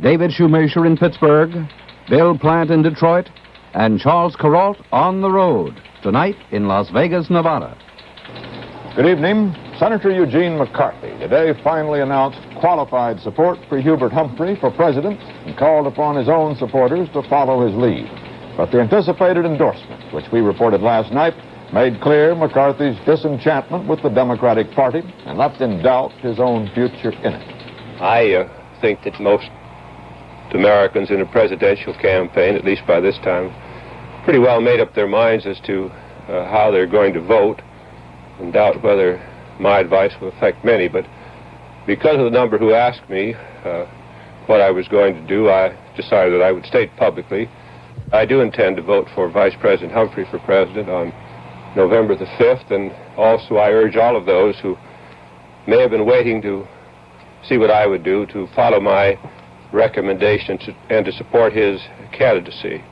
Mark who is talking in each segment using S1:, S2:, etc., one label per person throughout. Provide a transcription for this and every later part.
S1: David Shoemaker in Pittsburgh, Bill Plant in Detroit, and Charles Kuralt on the road tonight in Las Vegas, Nevada.
S2: Good evening. Senator Eugene McCarthy today finally announced qualified support for Hubert Humphrey for president and called upon his own supporters to follow his lead. But the anticipated endorsement, which we reported last night, made clear McCarthy's disenchantment with the Democratic Party and left in doubt his own future in it.
S3: I think that most Americans in a presidential campaign, at least by this time, pretty well made up their minds as to how they're going to vote, and doubt whether my advice will affect many. But because of the number who asked me what I was going to do, I decided that I would state publicly I do intend to vote for Vice President Humphrey for president on November the 5th, and also I urge all of those who may have been waiting to see what I would do to follow my recommendation and to support his candidacy.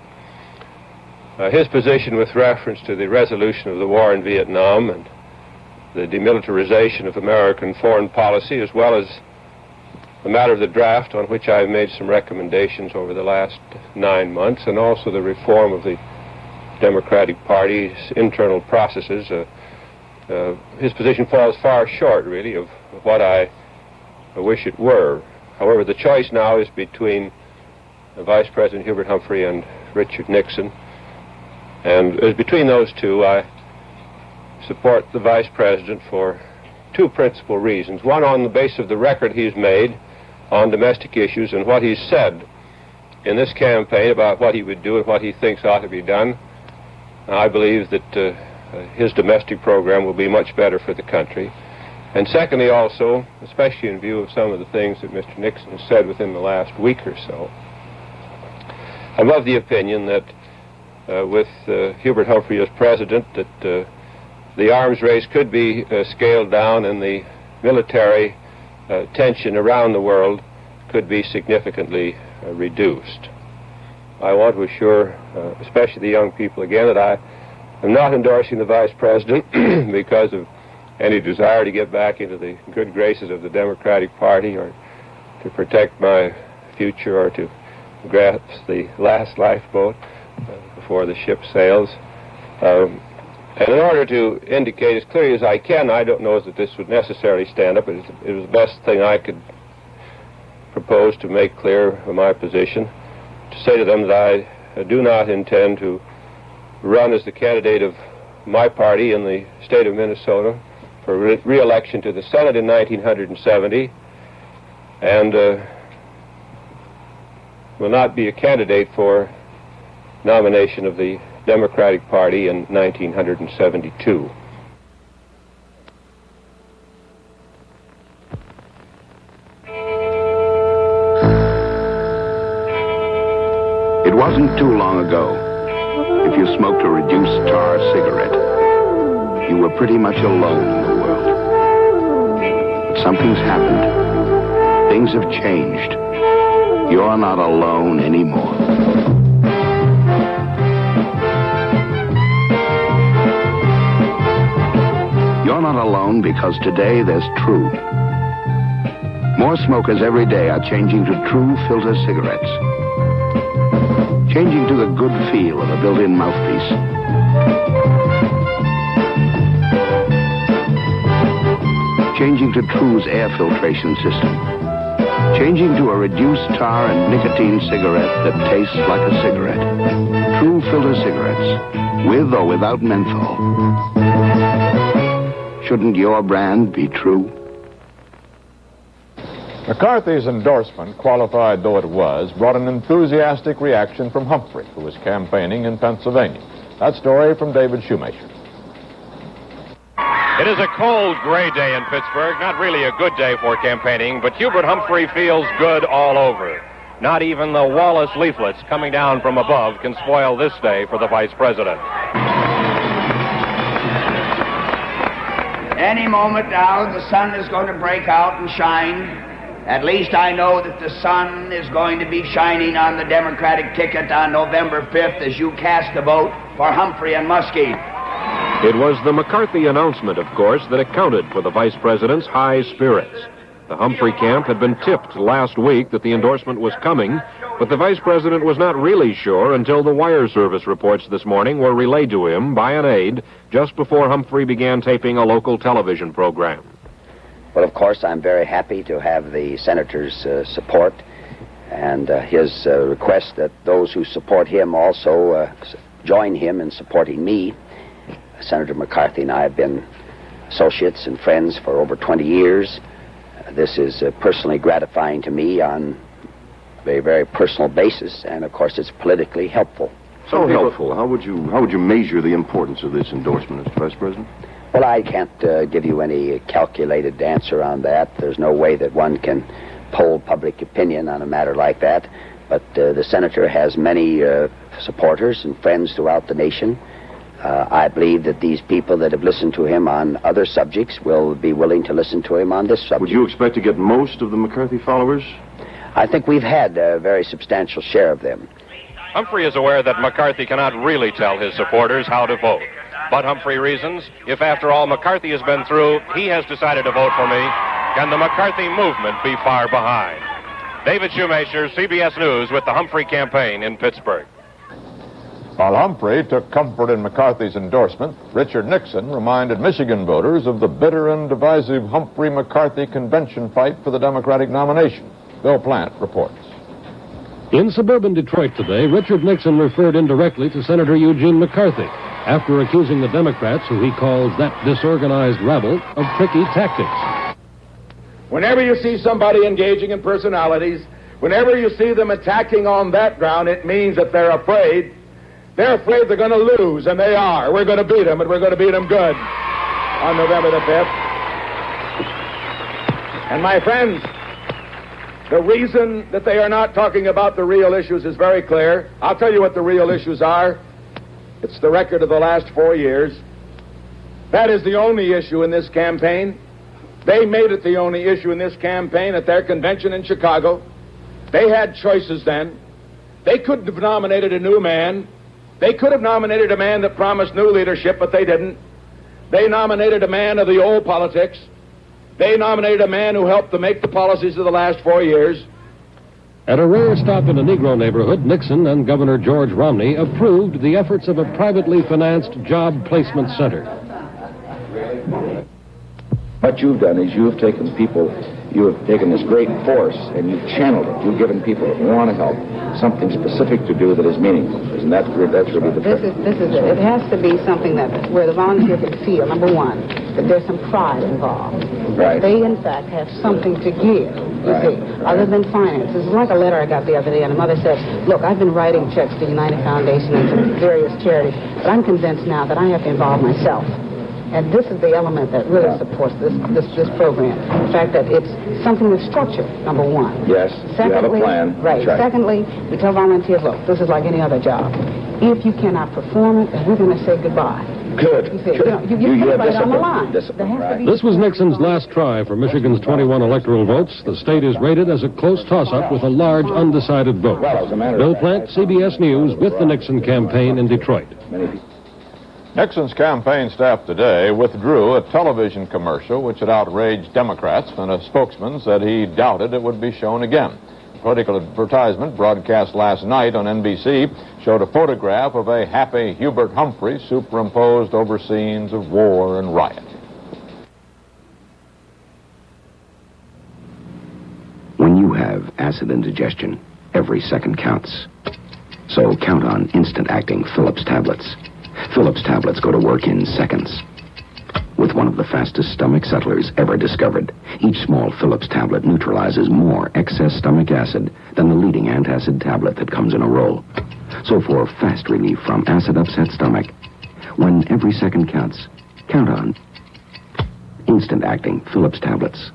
S3: His position with reference to the resolution of the war in Vietnam and the demilitarization of American foreign policy, as well as the matter of the draft, on which I've made some recommendations over the last 9 months, and also the reform of the Democratic Party's internal processes, his position falls far short, really, of what I wish it were. However, the choice now is between Vice President Hubert Humphrey and Richard Nixon, and as between those two, I support the Vice President for two principal reasons. One, on the basis of the record he's made on domestic issues and what he's said in this campaign about what he would do and what he thinks ought to be done. I believe that his domestic program will be much better for the country. And secondly, also, especially in view of some of the things that Mr. Nixon has said within the last week or so, I'm of the opinion that with Hubert Humphrey as president, that the arms race could be scaled down and the military tension around the world could be significantly reduced. I want to assure, especially the young people again, that I am not endorsing the Vice President because of any desire to get back into the good graces of the Democratic Party or to protect my future or to grasp the last lifeboat before the ship sails. And in order to indicate as clearly as I can, I don't know that this would necessarily stand up, but it was the best thing I could propose to make clear my position, to say to them that I do not intend to run as the candidate of my party in the state of Minnesota for re-election to the Senate in 1970, and will not be a candidate for nomination of the Democratic Party in 1972.
S4: It wasn't too long ago. If you smoked a reduced tar cigarette, you were pretty much alone in the world. But something's happened. Things have changed. You're not alone anymore. You're not alone because today there's True. More smokers every day are changing to True filter cigarettes. Changing to the good feel of a built-in mouthpiece. Changing to True's air filtration system. Changing to a reduced tar and nicotine cigarette that tastes like a cigarette. True filter cigarettes, with or without menthol. Shouldn't your brand be True?
S2: McCarthy's endorsement, qualified though it was, brought an enthusiastic reaction from Humphrey, who was campaigning in Pennsylvania. That story from David Shoemaker.
S5: It is a cold, gray day in Pittsburgh. Not really a good day for campaigning, but Hubert Humphrey feels good all over. Not even the Wallace leaflets coming down from above can spoil this day for the vice president.
S6: Any moment now, the sun is going to break out and shine. At least I know that the sun is going to be shining on the Democratic ticket on November 5th as you cast a vote for Humphrey and Muskie.
S7: It was the McCarthy announcement, of course, that accounted for the vice president's high spirits. The Humphrey camp had been tipped last week that the endorsement was coming, but the vice president was not really sure until the wire service reports this morning were relayed to him by an aide just before Humphrey began taping a local television program.
S8: Well, of course, I'm very happy to have the senator's support and his request that those who support him also join him in supporting me. Senator McCarthy and I have been associates and friends for over 20 years. This is personally gratifying to me on a very, very personal basis, and of course it's politically helpful.
S9: So helpful. How would you measure the importance of this endorsement, Mr. Vice President?
S8: Well, I can't give you any calculated answer on that. There's no way that one can poll public opinion on a matter like that. But the senator has many supporters and friends throughout the nation. I believe that these people that have listened to him on other subjects will be willing to listen to him on this subject.
S9: Would you expect to get most of the McCarthy followers?
S8: I think we've had a very substantial share of them.
S5: Humphrey is aware that McCarthy cannot really tell his supporters how to vote. But Humphrey reasons, if after all McCarthy has been through, he has decided to vote for me, can the McCarthy movement be far behind? David Shoemaker, CBS News, with the Humphrey campaign in Pittsburgh.
S2: While Humphrey took comfort in McCarthy's endorsement, Richard Nixon reminded Michigan voters of the bitter and divisive Humphrey-McCarthy convention fight for the Democratic nomination. Bill Plant reports.
S10: In suburban Detroit today, Richard Nixon referred indirectly to Senator Eugene McCarthy after accusing the Democrats, who he calls that disorganized rabble, of tricky tactics.
S11: Whenever you see somebody engaging in personalities, whenever you see them attacking on that ground, it means that they're afraid. They're afraid they're going to lose, and they are. We're going to beat them, and we're going to beat them good on November the 5th. And my friends, the reason that they are not talking about the real issues is very clear. I'll tell you what the real issues are. It's the record of the last 4 years. That is the only issue in this campaign. They made it the only issue in this campaign at their convention in Chicago. They had choices then. They couldn't have nominated a new man. They could have nominated a man that promised new leadership, but they didn't. They nominated a man of the old politics. They nominated a man who helped to make the policies of the last 4 years.
S10: At a rare stop in a Negro neighborhood, Nixon and Governor George Romney approved the efforts of a privately financed job placement center.
S12: What you've done is you have taken this great force and you've channeled it. You've given people that want to help something specific to do that is meaningful. And that's really the
S13: This is it. It has to be something where the volunteer can feel, number one, that there's some pride involved.
S12: Right.
S13: They, in fact, have something to give, you see, other than finances. It's like a letter I got the other day, and a mother said, look, I've been writing checks to United Foundation and to various charities, but I'm convinced now that I have to involve myself. And this is the element that really supports this program. The fact that it's something with structure, number one.
S12: Yes,
S13: secondly,
S12: you have a plan.
S13: Right. Secondly, we tell volunteers, look, this is like any other job. If you cannot perform it, then we're going to say goodbye.
S12: Good.
S13: You see, you put it right on the line.
S10: This was Nixon's last try for Michigan's 21 electoral votes. The state is rated as a close toss-up with a large undecided vote. Bill Plant, CBS News, with the Nixon campaign in Detroit.
S2: Nixon's campaign staff today withdrew a television commercial which had outraged Democrats, and a spokesman said he doubted it would be shown again. A political advertisement broadcast last night on NBC showed a photograph of a happy Hubert Humphrey superimposed over scenes of war and riot.
S4: When you have acid indigestion, every second counts. So count on instant-acting Phillips tablets. Phillips tablets go to work in seconds. With one of the fastest stomach settlers ever discovered, each small Phillips tablet neutralizes more excess stomach acid than the leading antacid tablet that comes in a roll. So for fast relief from acid-upset stomach, when every second counts, count on instant-acting Phillips tablets.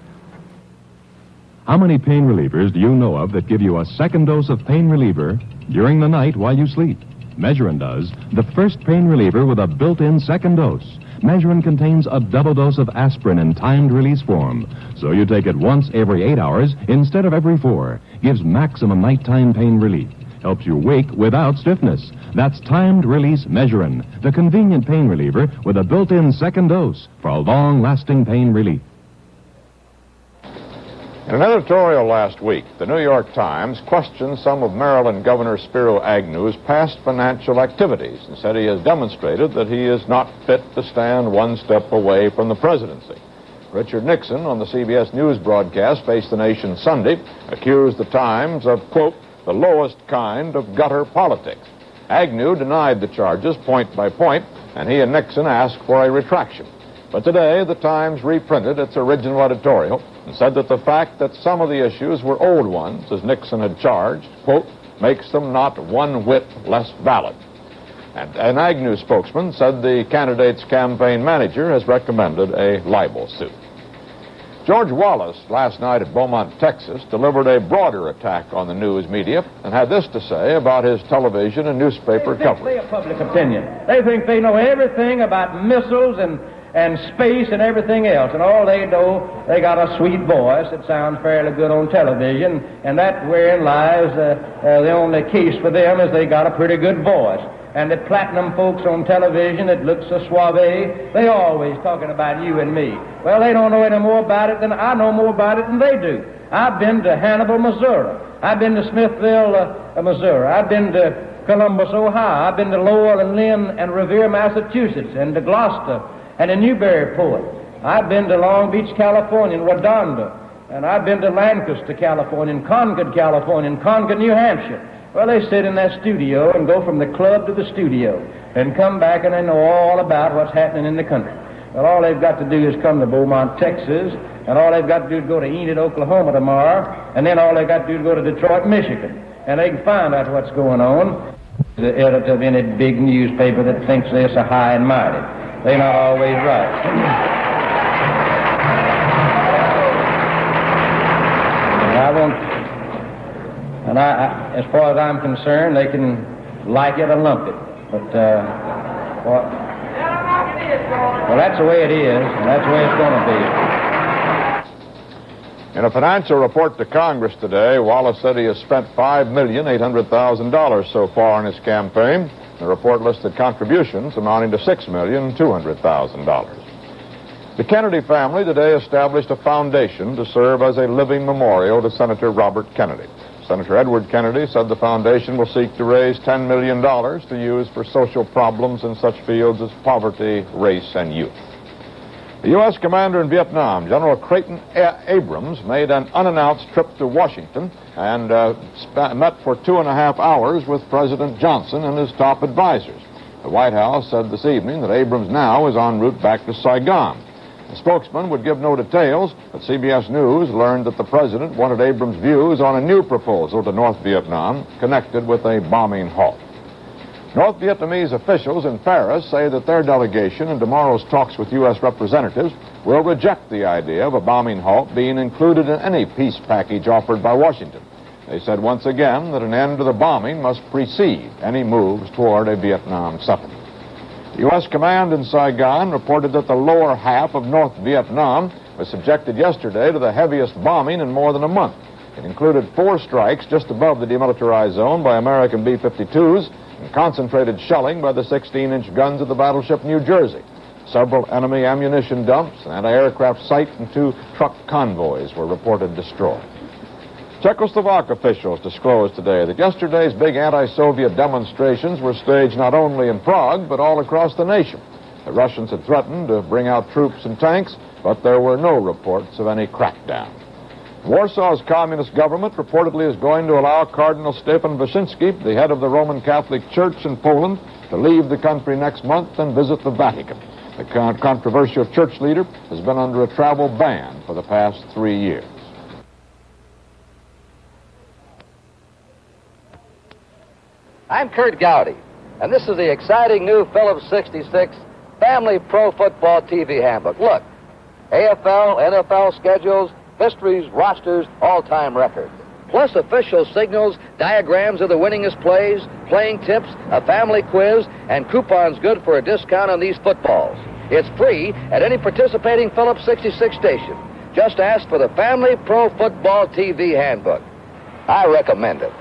S14: How many pain relievers do you know of that give you a second dose of pain reliever during the night while you sleep? Measurin does, the first pain reliever with a built-in second dose. Measurin contains a double dose of aspirin in timed release form, so you take it once every 8 hours instead of every 4. Gives maximum nighttime pain relief. Helps you wake without stiffness. That's timed release Measurin, the convenient pain reliever with a built-in second dose for a long-lasting pain relief.
S2: In an editorial last week, the New York Times questioned some of Maryland Governor Spiro Agnew's past financial activities and said he has demonstrated that he is not fit to stand one step away from the presidency. Richard Nixon, on the CBS News broadcast Face the Nation Sunday, accused the Times of, quote, the lowest kind of gutter politics. Agnew denied the charges point by point, and he and Nixon asked for a retraction. But today, the Times reprinted its original editorial and said that the fact that some of the issues were old ones, as Nixon had charged, quote, makes them not one whit less valid. And an Agnew spokesman said the candidate's campaign manager has recommended a libel suit. George Wallace, last night at Beaumont, Texas, delivered a broader attack on the news media and had this to say about his television and newspaper coverage.
S15: They think public opinion. They think they know everything about missiles and space and everything else, and all they know, they got a sweet voice that sounds fairly good on television, and that wherein lies the only case for them is they got a pretty good voice. And the platinum folks on television that look so suave, they always talking about you and me. Well, they don't know any more about it than I know more about it than they do. I've been to Hannibal, Missouri. I've been to Smithville, Missouri. I've been to Columbus, Ohio. I've been to Lowell and Lynn and Revere, Massachusetts, and to Gloucester and in Newburyport. I've been to Long Beach, California, and Wauconda. And I've been to Lancaster, California, and Concord, California, and Concord, New Hampshire. Well, they sit in that studio and go from the club to the studio and come back and they know all about what's happening in the country. Well, all they've got to do is come to Beaumont, Texas, and all they've got to do is go to Enid, Oklahoma tomorrow, and then all they've got to do is go to Detroit, Michigan, and they can find out what's going on. The editor of any big newspaper that thinks they're so high and mighty. They're not always right. And as far as I'm concerned, they can like it or lump it. But, well, that's the way it is, and that's the way it's going to be.
S2: In a financial report to Congress today, Wallace said he has spent $5,800,000 so far in his campaign. The report listed contributions amounting to $6,200,000. The Kennedy family today established a foundation to serve as a living memorial to Senator Robert Kennedy. Senator Edward Kennedy said the foundation will seek to raise $10 million to use for social problems in such fields as poverty, race, and youth. The U.S. commander in Vietnam, General Creighton Abrams, made an unannounced trip to Washington and met for 2.5 hours with President Johnson and his top advisors. The White House said this evening that Abrams now is en route back to Saigon. The spokesman would give no details, but CBS News learned that the president wanted Abrams' views on a new proposal to North Vietnam connected with a bombing halt. North Vietnamese officials in Paris say that their delegation in tomorrow's talks with U.S. representatives will reject the idea of a bombing halt being included in any peace package offered by Washington. They said once again that an end to the bombing must precede any moves toward a Vietnam settlement. The U.S. command in Saigon reported that the lower half of North Vietnam was subjected yesterday to the heaviest bombing in more than a month. It included 4 strikes just above the demilitarized zone by American B-52s and concentrated shelling by the 16-inch guns of the battleship New Jersey. Several enemy ammunition dumps, an anti-aircraft site, and 2 truck convoys were reported destroyed. Czechoslovak officials disclosed today that yesterday's big anti-Soviet demonstrations were staged not only in Prague, but all across the nation. The Russians had threatened to bring out troops and tanks, but there were no reports of any crackdown. Warsaw's communist government reportedly is going to allow Cardinal Stefan Wyszynski, the head of the Roman Catholic Church in Poland, to leave the country next month and visit the Vatican. The controversial church leader has been under a travel ban for the past 3 years.
S16: I'm Kurt Gowdy, and this is the exciting new Phillips 66 Family Pro Football TV Handbook. Look, AFL, NFL schedules, histories, rosters, all-time records, plus official signals, diagrams of the winningest plays, playing tips, a family quiz, and coupons good for a discount on these footballs. It's free at any participating Phillips 66 station. Just ask for the Family Pro Football TV Handbook. I recommend it.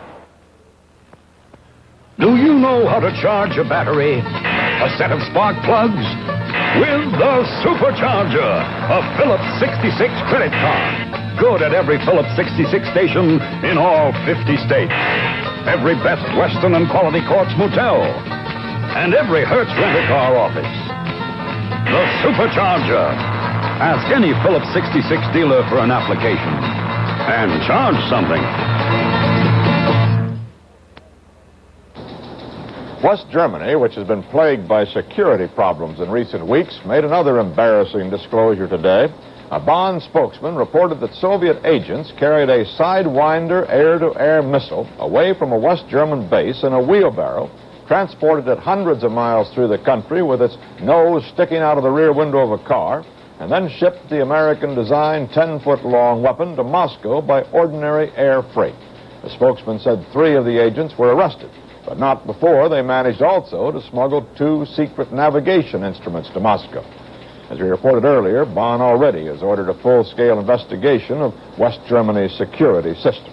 S17: Do you know how to charge a battery? A set of spark plugs? with the Supercharger, a Phillips 66 credit card. Good at every Phillips 66 station in all 50 states. Every Best Western and Quality Courts motel. And every Hertz rent-a-car office. The Supercharger. Ask any Phillips 66 dealer for an application. And charge something.
S2: West Germany, which has been plagued by security problems in recent weeks, made another embarrassing disclosure today. A Bonn spokesman reported that Soviet agents carried a Sidewinder air-to-air missile away from a West German base in a wheelbarrow, transported it hundreds of miles through the country with its nose sticking out of the rear window of a car, and then shipped the American-designed 10-foot-long weapon to Moscow by ordinary air freight. The spokesman said 3 of the agents were arrested, but not before they managed also to smuggle 2 secret navigation instruments to Moscow. As we reported earlier, Bonn already has ordered a full-scale investigation of West Germany's security system.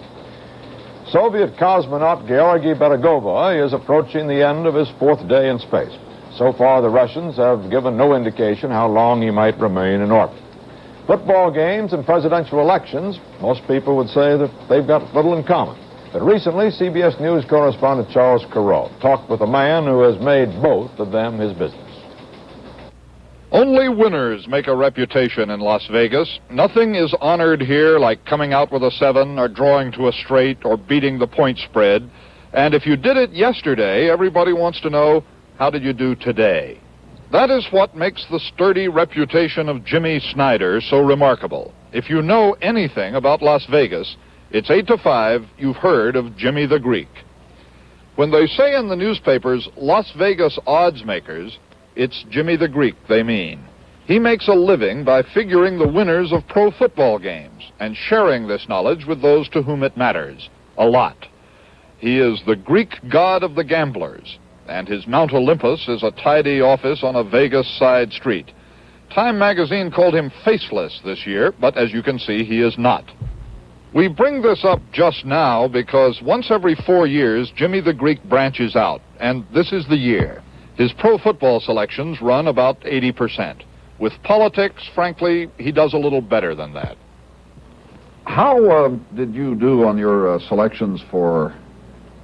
S2: Soviet cosmonaut Georgy Beregovoy is approaching the end of his 4th day in space. So far, the Russians have given no indication how long he might remain in orbit. Football games and presidential elections, most people would say that they've got little in common. But recently, CBS News correspondent Charles Carroll talked with a man who has made both of them his business.
S18: Only winners make a reputation in Las Vegas. Nothing is honored here like coming out with a 7 or drawing to a straight or beating the point spread. And if you did it yesterday, everybody wants to know, how did you do today? That is what makes the sturdy reputation of Jimmy Snyder so remarkable. If you know anything about Las Vegas, it's 8 to 5, you've heard of Jimmy the Greek. When they say in the newspapers, Las Vegas odds makers, it's Jimmy the Greek they mean. He makes a living by figuring the winners of pro football games and sharing this knowledge with those to whom it matters, a lot. He is the Greek god of the gamblers, and his Mount Olympus is a tidy office on a Vegas side street. Time magazine called him faceless this year, but as you can see, he is not. We bring this up just now because once every 4 years, Jimmy the Greek branches out, and this is the year. His pro football selections run about 80%. With politics, frankly, he does a little better than that.
S19: How did you do on your selections for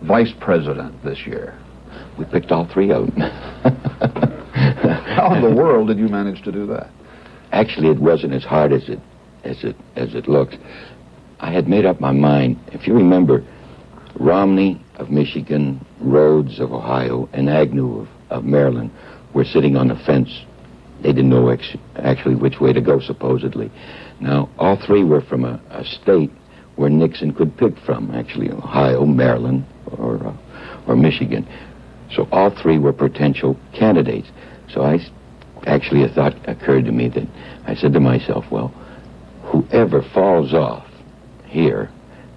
S19: vice president this year?
S12: We picked all 3 of them.
S19: How in the world did you manage to do that?
S12: Actually, it wasn't as hard as it looked. I had made up my mind. If you remember, Romney of Michigan, Rhodes of Ohio, and Agnew of Maryland were sitting on the fence. They didn't know actually which way to go, supposedly. Now, all 3 were from a state where Nixon could pick from, actually, Ohio, Maryland, or Michigan. So all 3 were potential candidates. So a thought occurred to me that I said to myself, well, whoever falls off here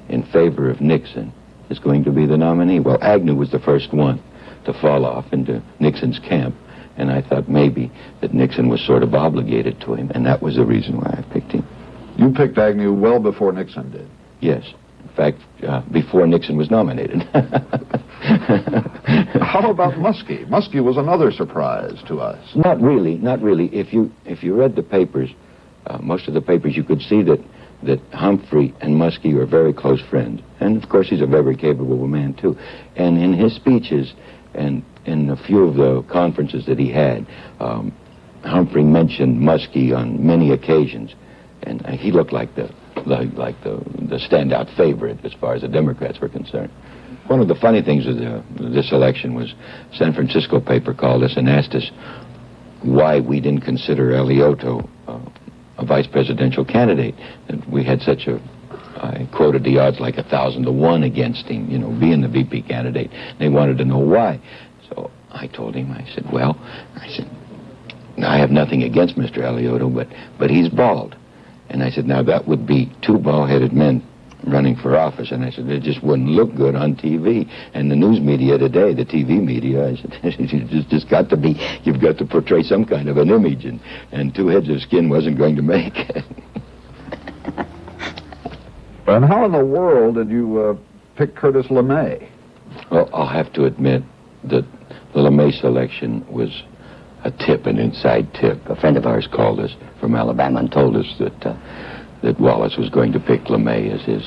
S12: in favor of Nixon is going to be the nominee. Well, Agnew was the first one to fall off into Nixon's camp, and I thought maybe that Nixon was sort of obligated to him, and that was the reason why I picked him.
S19: You picked Agnew well before Nixon did?
S12: Yes. In fact, before Nixon was nominated.
S19: How about Muskie? Muskie was another surprise to us.
S12: Not really. If you read the papers, most of the papers, you could see that Humphrey and Muskie are very close friends. And, of course, he's a very capable man, too. And in his speeches and in a few of the conferences that he had, Humphrey mentioned Muskie on many occasions. And he looked like the standout favorite as far as the Democrats were concerned. One of the funny things of this election was San Francisco paper called us and asked us why we didn't consider Alioto a vice presidential candidate. And we had I quoted the odds like 1,000 to 1 against him, being the VP candidate. They wanted to know why. So I told him, I said, I have nothing against Mr. Alioto, but he's bald. And I said, now that would be 2 bald-headed men running for office. And I said, it just wouldn't look good on TV. And the news media today, the TV media, I said, you've got to portray some kind of an image. And 2 heads of skin wasn't going to make it.
S19: And how in the world did you pick Curtis LeMay?
S12: Well, I'll have to admit that the LeMay selection was tip, an inside tip. A friend of ours called us from Alabama and told us that Wallace was going to pick LeMay as his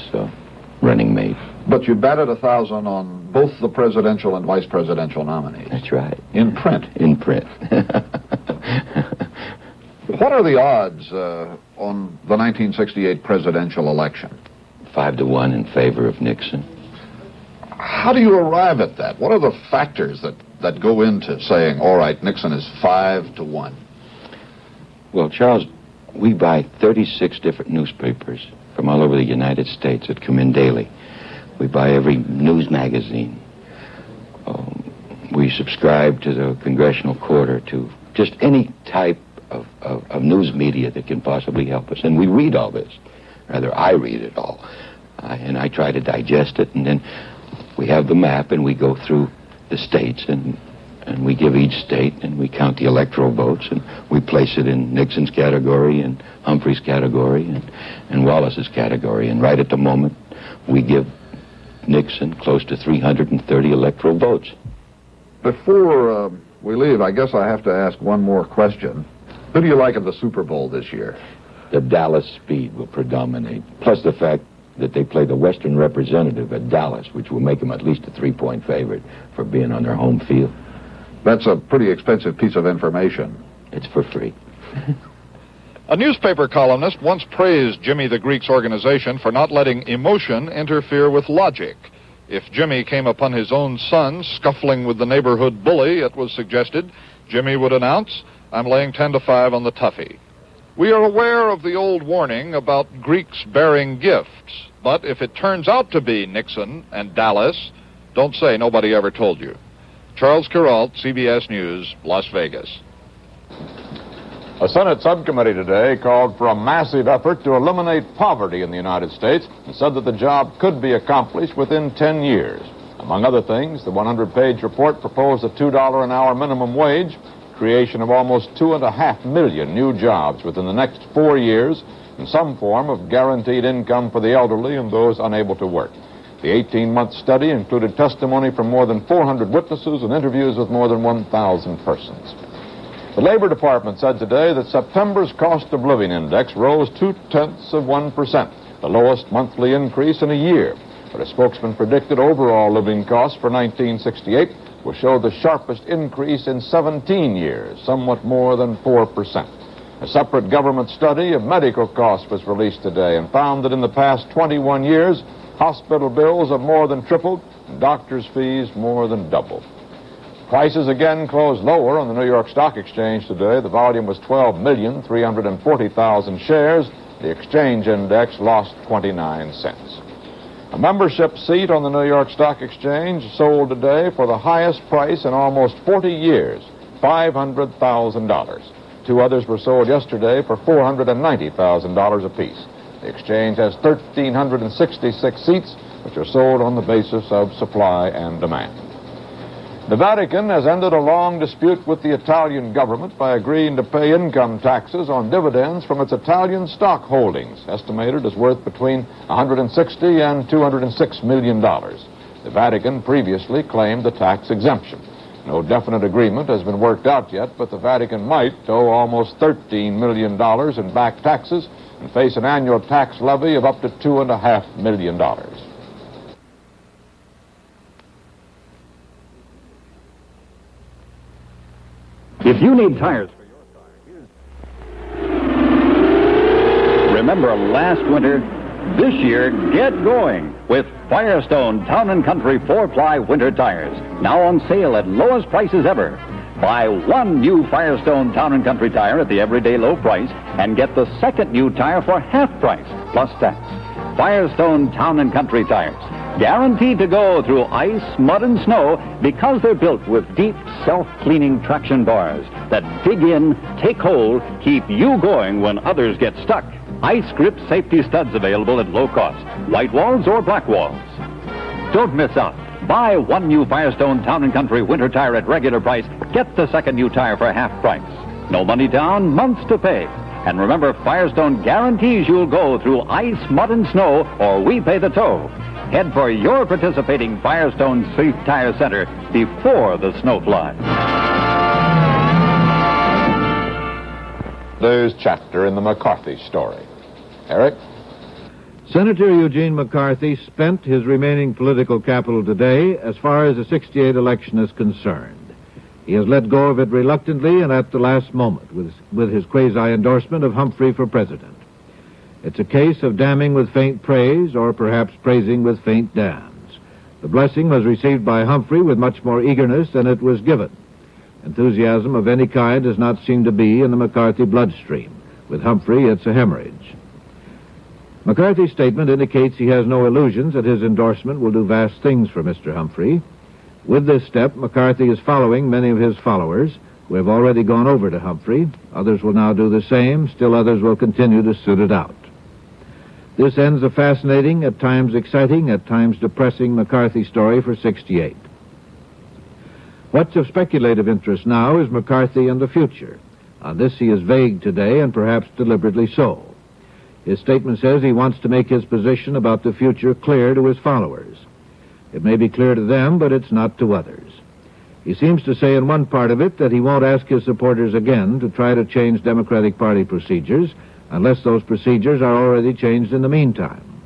S12: running mate.
S19: But you batted 1,000 on both the presidential and vice presidential nominees.
S12: That's right.
S19: In print.
S12: In print.
S19: What are the odds on the 1968 presidential election?
S12: 5-1 in favor of Nixon.
S19: How do you arrive at that? What are the factors that go into saying, all right, Nixon is 5-1?
S12: Well, Charles, we buy 36 different newspapers from all over the United States that come in daily. We buy every news magazine. We subscribe to the Congressional Quarter, to just any type of news media that can possibly help us. And we read all this. Rather, I read it all. And I try to digest it, and then we have the map, and we go through the states, and we give each state, and we count the electoral votes, and we place it in Nixon's category, and Humphrey's category, and Wallace's category. And right at the moment, we give Nixon close to 330 electoral votes.
S19: Before we leave, I guess I have to ask one more question. Who do you like at the Super Bowl this year?
S12: The Dallas Speed will predominate, plus the fact that they play the Western representative at Dallas, which will make them at least a 3-point favorite for being on their home field.
S19: That's a pretty expensive piece of information.
S12: It's for free.
S18: A newspaper columnist once praised Jimmy the Greek's organization for not letting emotion interfere with logic. If Jimmy came upon his own son scuffling with the neighborhood bully, it was suggested, Jimmy would announce, "I'm laying 10-5 on the toughie." We are aware of the old warning about Greeks bearing gifts, but if it turns out to be Nixon and Dallas, don't say nobody ever told you. Charles Kuralt, CBS News, Las Vegas.
S2: A Senate subcommittee today called for a massive effort to eliminate poverty in the United States and said that the job could be accomplished within 10 years. Among other things, the 100-page report proposed a $2 an hour minimum wage, creation of almost 2.5 million new jobs within the next 4 years, and some form of guaranteed income for the elderly and those unable to work. The 18-month study included testimony from more than 400 witnesses and interviews with more than 1,000 persons. The Labor Department said today that September's cost of living index rose 0.2%, the lowest monthly increase in a year. But a spokesman predicted overall living costs for 1968 will show the sharpest increase in 17 years, somewhat more than 4%. A separate government study of medical costs was released today and found that in the past 21 years, hospital bills have more than tripled and doctors' fees more than doubled. Prices again closed lower on the New York Stock Exchange today. The volume was 12,340,000 shares. The exchange index lost 29 cents. A membership seat on the New York Stock Exchange sold today for the highest price in almost 40 years, $500,000. Two others were sold yesterday for $490,000 apiece. The exchange has 1,366 seats, which are sold on the basis of supply and demand. The Vatican has ended a long dispute with the Italian government by agreeing to pay income taxes on dividends from its Italian stock holdings, estimated as worth between $160 and $206 million. The Vatican previously claimed the tax exemption. No definite agreement has been worked out yet, but the Vatican might owe almost $13 million in back taxes and face an annual tax levy of up to $2.5 million.
S17: If you need tires for your car, remember last winter? This year, get going with Firestone Town & Country 4-ply winter tires. Now on sale at lowest prices ever. Buy one new Firestone Town & Country tire at the everyday low price and get the second new tire for half price, plus tax. Firestone Town & Country tires. Guaranteed to go through ice, mud, and snow because they're built with deep, self-cleaning traction bars that dig in, take hold, keep you going when others get stuck. Ice grip safety studs available at low cost, white walls or black walls. Don't miss out. Buy one new Firestone Town & Country winter tire at regular price. Get the second new tire for half price. No money down, months to pay. And remember, Firestone guarantees you'll go through ice, mud, and snow, or we pay the tow. Head for your participating Firestone Safe Tire Center before the snow flies.
S2: today's chapter in the McCarthy story. Eric?
S20: Senator Eugene McCarthy spent his remaining political capital today as far as the 68 election is concerned. He has let go of it reluctantly and at the last moment with his quasi-endorsement of Humphrey for president. It's a case of damning with faint praise, or perhaps praising with faint damns. The blessing was received by Humphrey with much more eagerness than it was given. Enthusiasm of any kind does not seem to be in the McCarthy bloodstream. With Humphrey, it's a hemorrhage. McCarthy's statement indicates he has no illusions that his endorsement will do vast things for Mr. Humphrey. With this step, McCarthy is following many of his followers who have already gone over to Humphrey. Others will now do the same. Still others will continue to suit it out. This ends a fascinating, at times exciting, at times depressing McCarthy story for 68. What's of speculative interest now is McCarthy and the future. On this he is vague today, and perhaps deliberately so. His statement says he wants to make his position about the future clear to his followers. It may be clear to them, but it's not to others. He seems to say in one part of it that he won't ask his supporters again to try to change Democratic Party procedures unless those procedures are already changed in the meantime.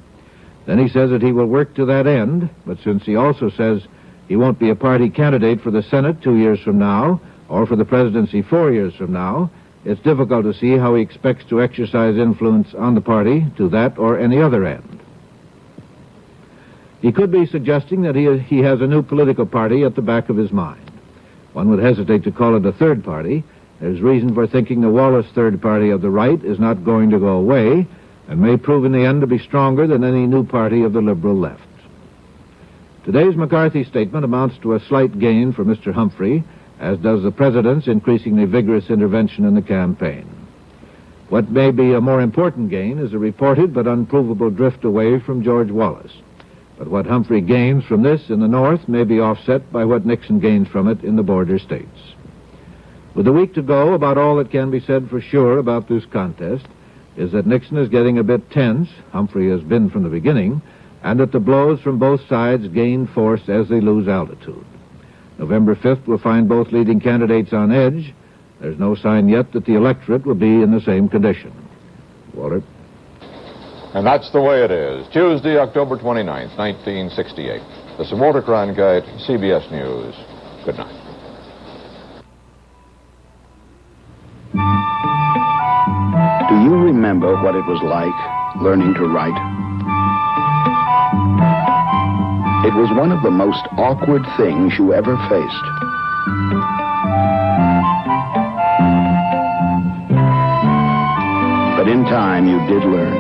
S20: Then he says that he will work to that end, but since he also says he won't be a party candidate for the Senate 2 years from now, or for the presidency 4 years from now, it's difficult to see how he expects to exercise influence on the party to that or any other end. He could be suggesting that he has a new political party at the back of his mind. One would hesitate to call it a third party. There's reason for thinking the Wallace third party of the right is not going to go away and may prove in the end to be stronger than any new party of the liberal left. Today's McCarthy statement amounts to a slight gain for Mr. Humphrey, as does the President's increasingly vigorous intervention in the campaign. What may be a more important gain is a reported but unprovable drift away from George Wallace. But what Humphrey gains from this in the North may be offset by what Nixon gains from it in the border states. With a week to go, about all that can be said for sure about this contest is that Nixon is getting a bit tense, Humphrey has been from the beginning, and that the blows from both sides gain force as they lose altitude. November 5th will find both leading candidates on edge. There's no sign yet that the electorate will be in the same condition. Walter?
S2: And that's the way it is. Tuesday, October 29th, 1968. This is Walter Cronkite, CBS News. Good night.
S4: Do you remember what it was like learning to write? It was one of the most awkward things you ever faced. But in time, you did learn.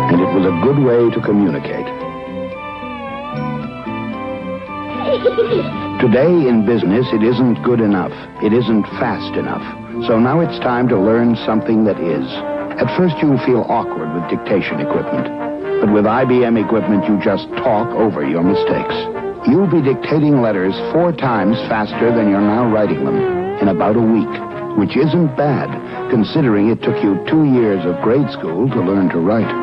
S4: And it was a good way to communicate. Today in business, it isn't good enough. It isn't fast enough. So now it's time to learn something that is. At first, you'll feel awkward with dictation equipment. But with IBM equipment, you just talk over your mistakes. You'll be dictating letters 4 times faster than you're now writing them in about a week, which isn't bad, considering it took you 2 years of grade school to learn to write.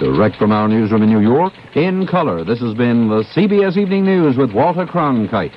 S1: Direct from our newsroom in New York, in color, this has been the CBS Evening News with Walter Cronkite.